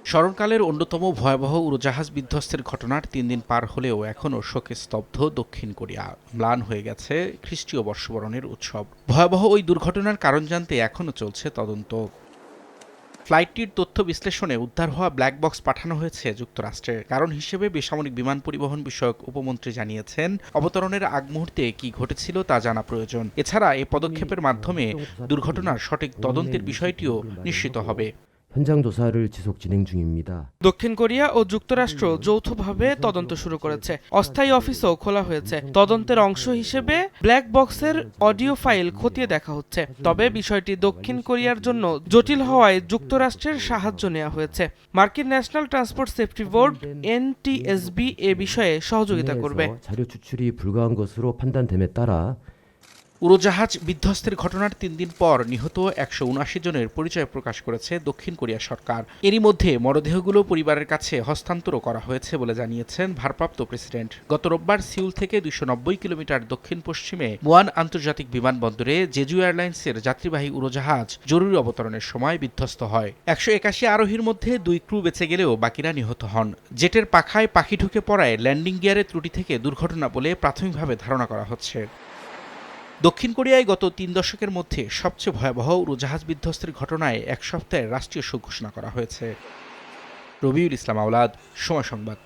স্মরণকালের অন্যতম ভয়াবহ উড়োজাহাজ বিধ্বস্তের ঘটনার ৩ দিন পার হলেও এখনও শোকে স্তব্ধ দক্ষিণ কোরিয়া। ম্লান হয়ে গেছে খ্রিস্টীয় বর্ষবরণের উৎসব। ভয়াবহ ওই দুর্ঘটনার কারণ জানতে এখনও চলছে তদন্ত। ফ্লাইটটির তথ্য বিশ্লেষণে উদ্ধার হওয়া ব্ল্যাক বক্স পাঠানো হয়েছে যুক্তরাষ্ট্রে। কারণ হিসেবে বেসামরিক বিমান পরিবহন বিষয়ক উপমন্ত্রী জানিয়েছেন, অবতরণের আগ মুহূর্তে কি ঘটেছিল তা জানা প্রয়োজন। এছাড়া এ পদক্ষেপের মাধ্যমে দুর্ঘটনার সঠিক তদন্তের বিষয়টিও নিশ্চিত হবে। 현장 조사를 지속 진행 중입니다. দক্ষিণ কোরিয়া ও যুক্তরাষ্ট্র যৌথভাবে তদন্ত শুরু করেছে। অস্থায়ী অফিসও খোলা হয়েছে। তদন্তের অংশ হিসেবে ব্ল্যাক বক্সের অডিও ফাইল খতিয়ে দেখা হচ্ছে। তবে বিষয়টি দক্ষিণ কোরিয়ার জন্য জটিল হওয়ায় যুক্তরাষ্ট্রের সাহায্য নেওয়া হয়েছে। মার্কিন national transport safety board NTSB এ বিষয়ে সহযোগিতা করবে। 자료 추출이 불가한 것으로 판단됨에 따라 উড়োজাহাজ বিধ্বস্তের ঘটনার ৩ দিন পর নিহত ১৭৯ জনের পরিচয় প্রকাশ করেছে দক্ষিণ কোরিয়া সরকার। এরই মধ্যে মরদেহগুলো পরিবারের কাছে হস্তান্তর করা হয়েছে বলে জানিয়েছেন ভারপ্রাপ্ত প্রেসিডেন্ট। গত রোববার সিউল থেকে ২৯০ কিলোমিটার দক্ষিণ পশ্চিমে মুয়ান আন্তর্জাতিক বিমানবন্দরে জেজু এয়ারলাইন্সের যাত্রীবাহী উড়োজাহাজ জরুরি অবতরণের সময় বিধ্বস্ত হয়। ১৮১ আরোহীর মধ্যে ২ ক্রু বেঁচে গেলেও বাকিরা নিহত হন। জেটের পাখায় পাখি ঢুকে পড়ায় ল্যান্ডিং গিয়ারের ত্রুটি থেকে দুর্ঘটনা বলে প্রাথমিকভাবে ধারণা করা হচ্ছে। দক্ষিণ কোরিয়ায় গত ৩ দশকের মধ্যে সবচেয়ে ভয়াবহ উড়োজাহাজ বিধ্বস্তের ঘটনায় ১ সপ্তাহের রাষ্ট্রীয় শোক ঘোষণা করা হয়েছে। রবিউল ইসলাম আওলাদ, সময় সংবাদ।